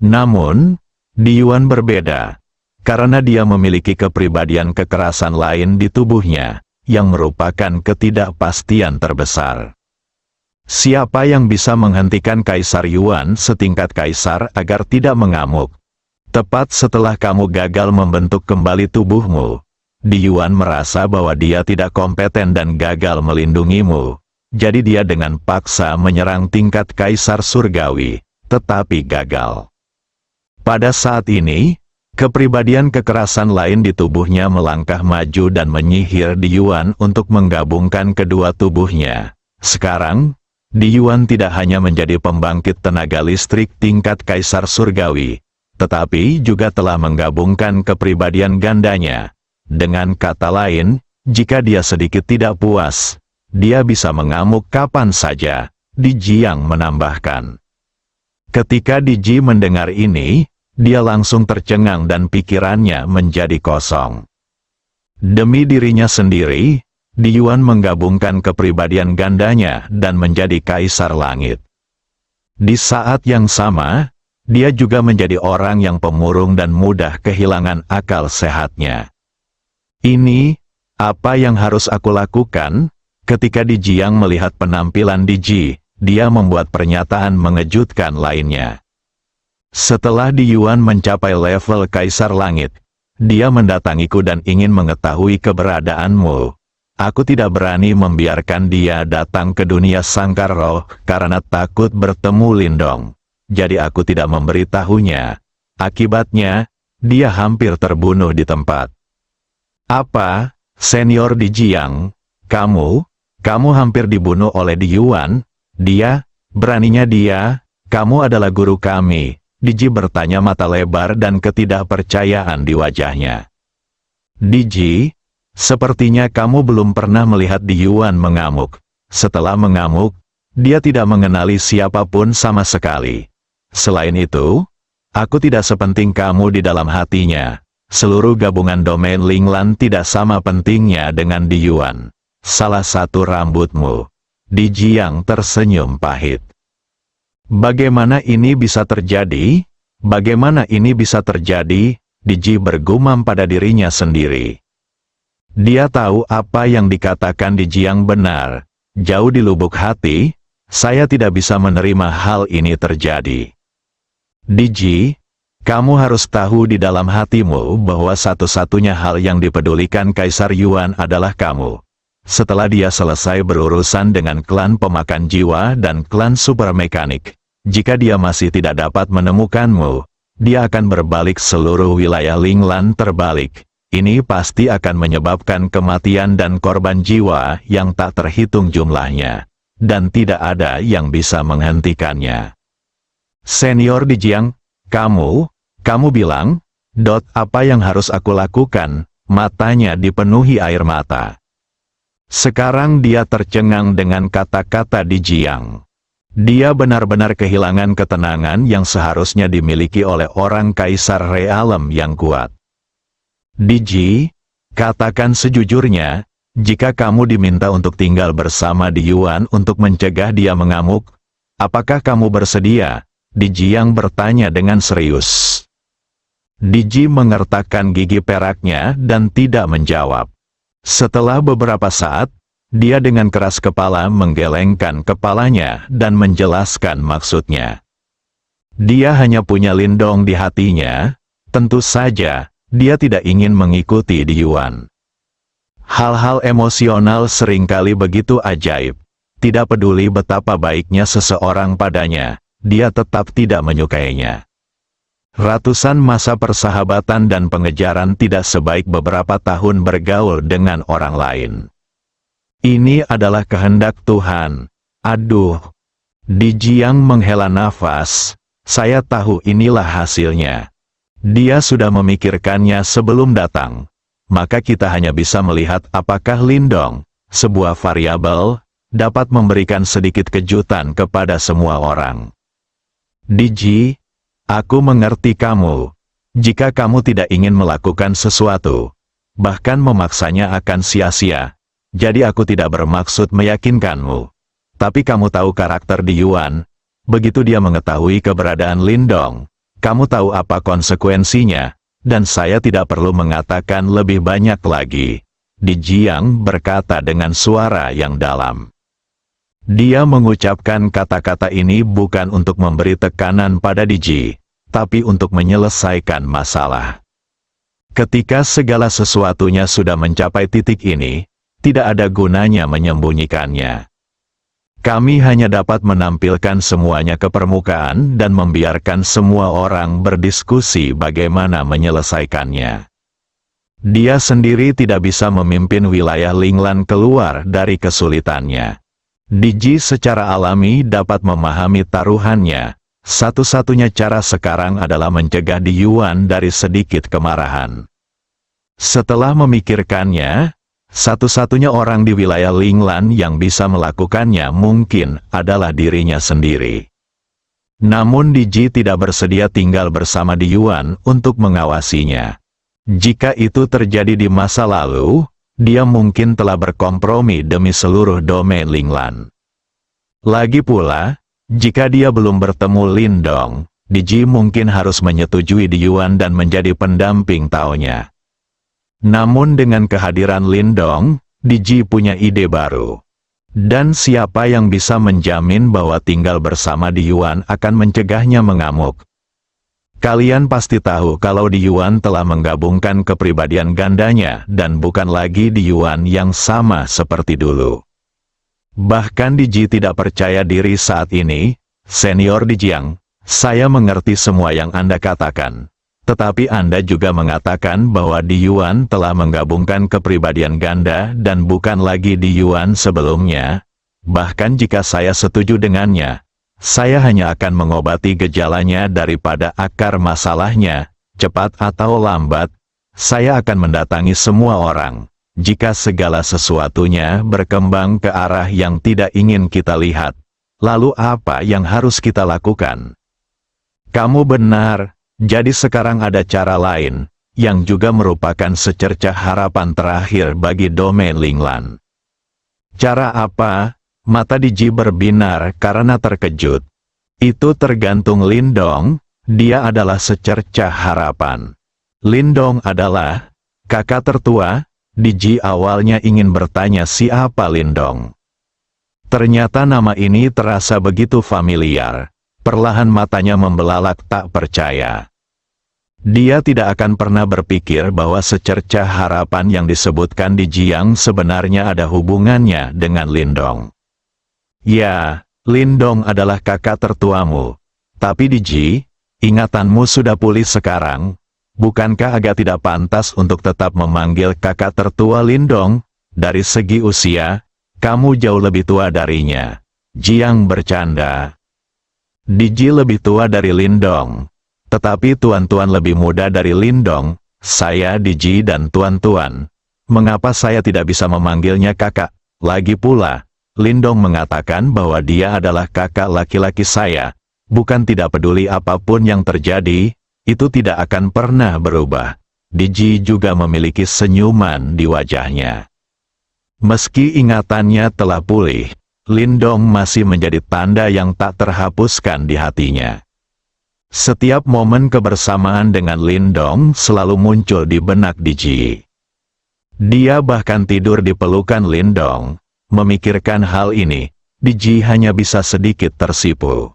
Namun, Di Yuan berbeda, karena dia memiliki kepribadian kekerasan lain di tubuhnya, yang merupakan ketidakpastian terbesar. Siapa yang bisa menghentikan Kaisar Yuan setingkat kaisar agar tidak mengamuk? Tepat setelah kamu gagal membentuk kembali tubuhmu, Di Yuan merasa bahwa dia tidak kompeten dan gagal melindungimu. Jadi dia dengan paksa menyerang tingkat Kaisar Surgawi, tetapi gagal. Pada saat ini, kepribadian kekerasan lain di tubuhnya melangkah maju dan menyihir Di Yuan untuk menggabungkan kedua tubuhnya. Sekarang, Di Yuan tidak hanya menjadi pembangkit tenaga listrik tingkat Kaisar Surgawi, tetapi juga telah menggabungkan kepribadian gandanya. Dengan kata lain, jika dia sedikit tidak puas, dia bisa mengamuk kapan saja, Di Jiang menambahkan. Ketika Di Ji mendengar ini, dia langsung tercengang dan pikirannya menjadi kosong. Demi dirinya sendiri, Di Yuan menggabungkan kepribadian gandanya dan menjadi Kaisar Langit. Di saat yang sama, dia juga menjadi orang yang pemurung dan mudah kehilangan akal sehatnya. Ini, apa yang harus aku lakukan? Ketika Di Jiang melihat penampilan Di Ji, dia membuat pernyataan mengejutkan lainnya. Setelah Di Yuan mencapai level Kaisar Langit, dia mendatangiku dan ingin mengetahui keberadaanmu. Aku tidak berani membiarkan dia datang ke dunia sangkar roh karena takut bertemu Lindong. Jadi aku tidak memberitahunya. Akibatnya, dia hampir terbunuh di tempat. Apa, Senior Di Jiang? Kamu hampir dibunuh oleh Di Yuan? Beraninya dia? Kamu adalah guru kami. Di Ji bertanya, mata lebar dan ketidakpercayaan di wajahnya. Di Ji, sepertinya kamu belum pernah melihat Di Yuan mengamuk. Setelah mengamuk, dia tidak mengenali siapapun sama sekali. Selain itu, aku tidak sepenting kamu di dalam hatinya. Seluruh gabungan domain Linglan tidak sama pentingnya dengan Di Yuan. Salah satu rambutmu. Di Jiang tersenyum pahit. Bagaimana ini bisa terjadi? Bagaimana ini bisa terjadi? Di Ji bergumam pada dirinya sendiri. Dia tahu apa yang dikatakan Di Jiang benar. Jauh di lubuk hati, saya tidak bisa menerima hal ini terjadi. Di Ji, kamu harus tahu di dalam hatimu bahwa satu-satunya hal yang dipedulikan Kaisar Yuan adalah kamu. Setelah dia selesai berurusan dengan klan pemakan jiwa dan klan super mekanik, jika dia masih tidak dapat menemukanmu, dia akan berbalik seluruh wilayah Linglan terbalik. Ini pasti akan menyebabkan kematian dan korban jiwa yang tak terhitung jumlahnya. Dan tidak ada yang bisa menghentikannya. Senior Di Jiang, kamu bilang, apa yang harus aku lakukan? Matanya dipenuhi air mata. Sekarang dia tercengang dengan kata-kata Di Jiang. Dia benar-benar kehilangan ketenangan yang seharusnya dimiliki oleh orang Kaisar Realem yang kuat. Di Ji, katakan sejujurnya, jika kamu diminta untuk tinggal bersama Di Yuan untuk mencegah dia mengamuk, apakah kamu bersedia? Di Jiang bertanya dengan serius. Di Ji mengertakkan gigi peraknya dan tidak menjawab. Setelah beberapa saat, dia dengan keras kepala menggelengkan kepalanya dan menjelaskan maksudnya. Dia hanya punya Lindong di hatinya, tentu saja. Dia tidak ingin mengikuti Di Yuan. Hal-hal emosional seringkali begitu ajaib. Tidak peduli betapa baiknya seseorang padanya, dia tetap tidak menyukainya. Ratusan masa persahabatan dan pengejaran tidak sebaik beberapa tahun bergaul dengan orang lain. Ini adalah kehendak Tuhan. Aduh. Di Jiang menghela nafas. Saya tahu inilah hasilnya. Dia sudah memikirkannya sebelum datang. Maka kita hanya bisa melihat apakah Lindong, sebuah variabel, dapat memberikan sedikit kejutan kepada semua orang. Di Ji, aku mengerti kamu. Jika kamu tidak ingin melakukan sesuatu, bahkan memaksanya akan sia-sia. Jadi aku tidak bermaksud meyakinkanmu. Tapi kamu tahu karakter Di Yuan. Begitu dia mengetahui keberadaan Lindong, kamu tahu apa konsekuensinya, dan saya tidak perlu mengatakan lebih banyak lagi. Di Jiang berkata dengan suara yang dalam. Dia mengucapkan kata-kata ini bukan untuk memberi tekanan pada Di Ji, tapi untuk menyelesaikan masalah. Ketika segala sesuatunya sudah mencapai titik ini, tidak ada gunanya menyembunyikannya. Kami hanya dapat menampilkan semuanya ke permukaan dan membiarkan semua orang berdiskusi bagaimana menyelesaikannya. Dia sendiri tidak bisa memimpin wilayah Linglan keluar dari kesulitannya. Di Ji secara alami dapat memahami taruhannya. Satu-satunya cara sekarang adalah mencegah Di Yuan dari sedikit kemarahan. Setelah memikirkannya, satu-satunya orang di wilayah Linglan yang bisa melakukannya mungkin adalah dirinya sendiri. Namun Di Ji tidak bersedia tinggal bersama Di Yuan untuk mengawasinya. Jika itu terjadi di masa lalu, dia mungkin telah berkompromi demi seluruh domain Linglan. Lagi pula, jika dia belum bertemu Lindong, Diji mungkin harus menyetujui Di Yuan dan menjadi pendamping Tao-nya. Namun dengan kehadiran Lindong, Diji punya ide baru. Dan siapa yang bisa menjamin bahwa tinggal bersama Di Yuan akan mencegahnya mengamuk? Kalian pasti tahu kalau Di Yuan telah menggabungkan kepribadian gandanya dan bukan lagi Di Yuan yang sama seperti dulu. Bahkan Diji tidak percaya diri saat ini. Senior Di Jiang, saya mengerti semua yang Anda katakan. Tetapi Anda juga mengatakan bahwa Di Yuan telah menggabungkan kepribadian ganda dan bukan lagi Di Yuan sebelumnya. Bahkan jika saya setuju dengannya, saya hanya akan mengobati gejalanya daripada akar masalahnya. Cepat atau lambat, saya akan mendatangi semua orang. Jika segala sesuatunya berkembang ke arah yang tidak ingin kita lihat, lalu apa yang harus kita lakukan? Kamu benar. Jadi sekarang ada cara lain, yang juga merupakan secercah harapan terakhir bagi domain Linglan. Cara apa? Mata Diji berbinar karena terkejut. Itu tergantung Lindong, dia adalah secercah harapan. Lindong adalah kakak tertua. Diji awalnya ingin bertanya siapa Lindong. Ternyata nama ini terasa begitu familiar. Perlahan matanya membelalak tak percaya. Dia tidak akan pernah berpikir bahwa secercah harapan yang disebutkan di Jiang sebenarnya ada hubungannya dengan Lindong. Ya, Lindong adalah kakak tertuamu. Tapi Diji, ingatanmu sudah pulih sekarang. Bukankah agak tidak pantas untuk tetap memanggil kakak tertua Lindong? Dari segi usia, kamu jauh lebih tua darinya. Jiang bercanda. Diji lebih tua dari Lindong. Tetapi tuan-tuan lebih muda dari Lindong. Saya Diji dan tuan-tuan. Mengapa saya tidak bisa memanggilnya kakak? Lagi pula, Lindong mengatakan bahwa dia adalah kakak laki-laki saya. Bukan tidak peduli apapun yang terjadi, itu tidak akan pernah berubah. Diji juga memiliki senyuman di wajahnya. Meski ingatannya telah pulih, Lindong masih menjadi tanda yang tak terhapuskan di hatinya. Setiap momen kebersamaan dengan Lindong selalu muncul di benak Diji. Dia bahkan tidur di pelukan Lindong. Memikirkan hal ini, Diji hanya bisa sedikit tersipu.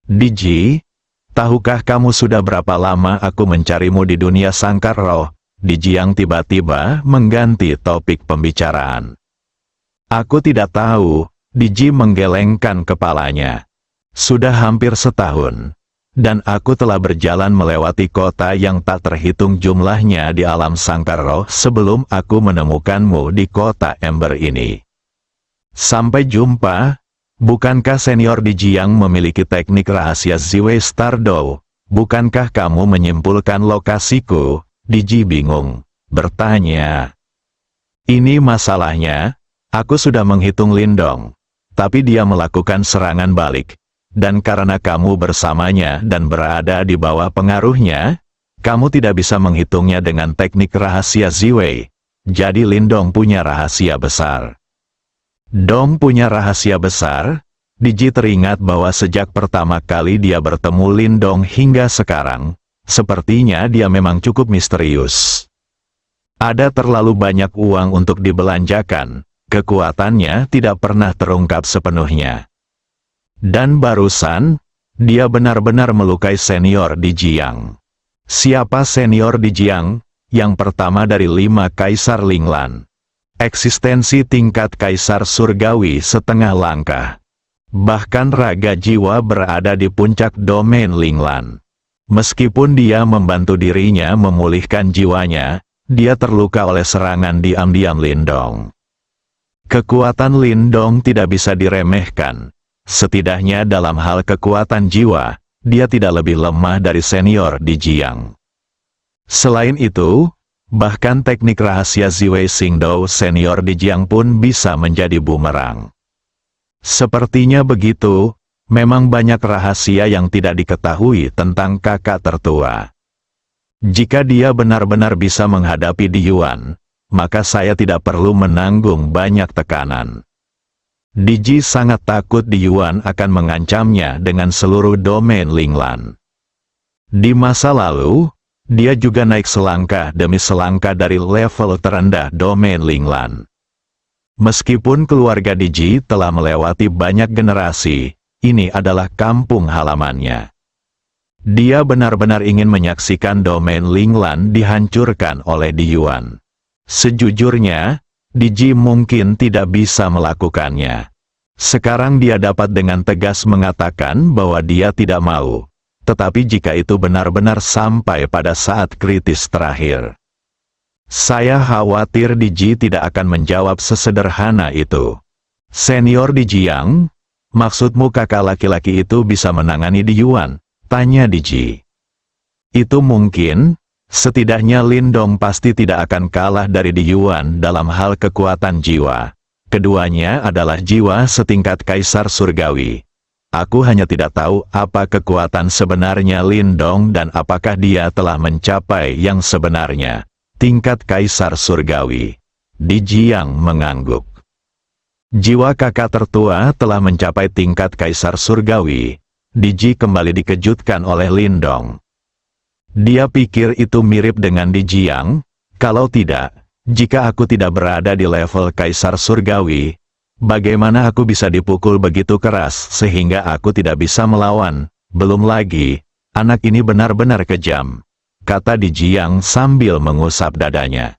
Diji, tahukah kamu sudah berapa lama aku mencarimu di dunia sangkar roh? Diji yang tiba-tiba mengganti topik pembicaraan. Aku tidak tahu. Diji menggelengkan kepalanya. Sudah hampir setahun. Dan aku telah berjalan melewati kota yang tak terhitung jumlahnya di alam sangkar roh sebelum aku menemukanmu di kota ember ini. Sampai jumpa. Bukankah senior di Jiang memiliki teknik rahasia Ziwei Stardow? Bukankah kamu menyimpulkan lokasiku? Diji bingung. Bertanya. Ini masalahnya. Aku sudah menghitung Lindong. Tapi dia melakukan serangan balik. Dan karena kamu bersamanya dan berada di bawah pengaruhnya, kamu tidak bisa menghitungnya dengan teknik rahasia Ziwei. Jadi Lindong punya rahasia besar. Dong punya rahasia besar? Diji teringat bahwa sejak pertama kali dia bertemu Lindong hingga sekarang, sepertinya dia memang cukup misterius. Ada terlalu banyak uang untuk dibelanjakan. Kekuatannya tidak pernah terungkap sepenuhnya. Dan barusan, dia benar-benar melukai senior di Jiang. Siapa senior di Jiang? Yang pertama dari 5 kaisar Linglan. Eksistensi tingkat kaisar surgawi setengah langkah. Bahkan raga jiwa berada di puncak domain Linglan. Meskipun dia membantu dirinya memulihkan jiwanya, dia terluka oleh serangan diam-diam Lindong. Kekuatan Lindong tidak bisa diremehkan. Setidaknya dalam hal kekuatan jiwa, dia tidak lebih lemah dari senior di Jiang. Selain itu, bahkan teknik rahasia Ziwei Xingdou senior di Jiang pun bisa menjadi bumerang. Sepertinya begitu, memang banyak rahasia yang tidak diketahui tentang kakak tertua. Jika dia benar-benar bisa menghadapi Di Yuan, maka saya tidak perlu menanggung banyak tekanan. Di Ji sangat takut Di Yuan akan mengancamnya dengan seluruh domain Linglan. Di masa lalu, dia juga naik selangkah demi selangkah dari level terendah domain Linglan. Meskipun keluarga Di Ji telah melewati banyak generasi, ini adalah kampung halamannya. Dia benar-benar ingin menyaksikan domain Linglan dihancurkan oleh Di Yuan. Sejujurnya, Di Ji mungkin tidak bisa melakukannya. Sekarang dia dapat dengan tegas mengatakan bahwa dia tidak mau. Tetapi jika itu benar-benar sampai pada saat kritis terakhir, saya khawatir Di Ji tidak akan menjawab sesederhana itu. Senior Di Jiang, maksudmu kakak laki-laki itu bisa menangani Di Yuan? Tanya Di Ji. Itu mungkin, setidaknya Lindong pasti tidak akan kalah dari Di Yuan dalam hal kekuatan jiwa. Keduanya adalah jiwa setingkat kaisar surgawi. Aku hanya tidak tahu apa kekuatan sebenarnya Lindong dan apakah dia telah mencapai yang sebenarnya, tingkat kaisar surgawi. Di Jiang mengangguk. Jiwa kakak tertua telah mencapai tingkat kaisar surgawi. Di Ji kembali dikejutkan oleh Lindong. Dia pikir itu mirip dengan Di Jiang. Kalau tidak, jika aku tidak berada di level kaisar surgawi, bagaimana aku bisa dipukul begitu keras sehingga aku tidak bisa melawan? Belum lagi, anak ini benar-benar kejam, kata Di Jiang sambil mengusap dadanya.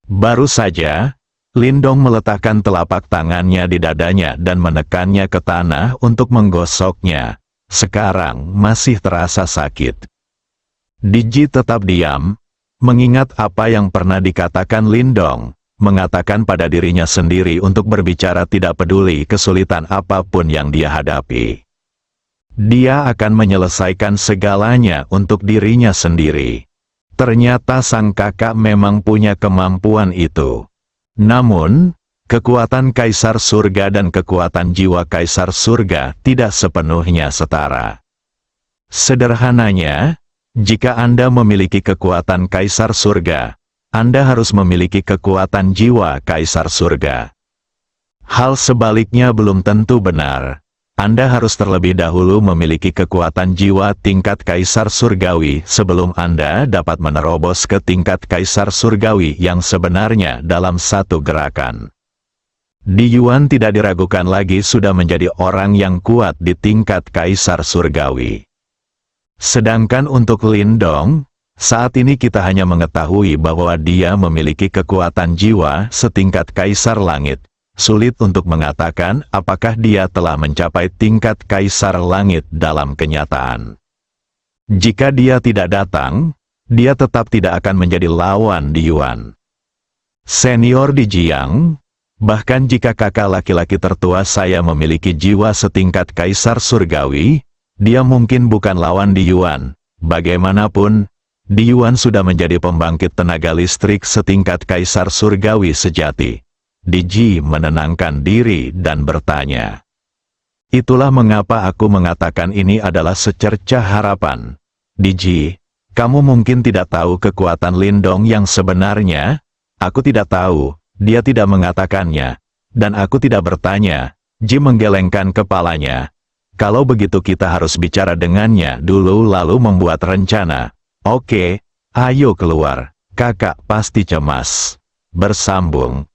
Baru saja, Lindong meletakkan telapak tangannya di dadanya dan menekannya ke tanah untuk menggosoknya. Sekarang masih terasa sakit. Di Ji tetap diam, mengingat apa yang pernah dikatakan Lindong, mengatakan pada dirinya sendiri untuk berbicara tidak peduli kesulitan apapun yang dia hadapi. Dia akan menyelesaikan segalanya untuk dirinya sendiri. Ternyata sang kakak memang punya kemampuan itu. Namun, kekuatan kaisar surga dan kekuatan jiwa kaisar surga tidak sepenuhnya setara. Sederhananya, jika Anda memiliki kekuatan kaisar surga, Anda harus memiliki kekuatan jiwa kaisar surga. Hal sebaliknya belum tentu benar. Anda harus terlebih dahulu memiliki kekuatan jiwa tingkat kaisar surgawi sebelum Anda dapat menerobos ke tingkat kaisar surgawi yang sebenarnya dalam satu gerakan. Di Yuan tidak diragukan lagi sudah menjadi orang yang kuat di tingkat kaisar surgawi. Sedangkan untuk Lindong, saat ini kita hanya mengetahui bahwa dia memiliki kekuatan jiwa setingkat kaisar langit. Sulit untuk mengatakan apakah dia telah mencapai tingkat kaisar langit dalam kenyataan. Jika dia tidak datang, dia tetap tidak akan menjadi lawan Di Yuan. Senior Di Jiang, bahkan jika kakak laki-laki tertua saya memiliki jiwa setingkat kaisar surgawi, dia mungkin bukan lawan Di Yuan. Bagaimanapun, Di Yuan sudah menjadi pembangkit tenaga listrik setingkat kaisar surgawi sejati. Di Ji menenangkan diri dan bertanya. Itulah mengapa aku mengatakan ini adalah secercah harapan. Di Ji, kamu mungkin tidak tahu kekuatan Lindong yang sebenarnya. Aku tidak tahu, dia tidak mengatakannya. Dan aku tidak bertanya. Ji menggelengkan kepalanya. Kalau begitu kita harus bicara dengannya dulu lalu membuat rencana. Oke, ayo keluar. Kakak pasti cemas. Bersambung.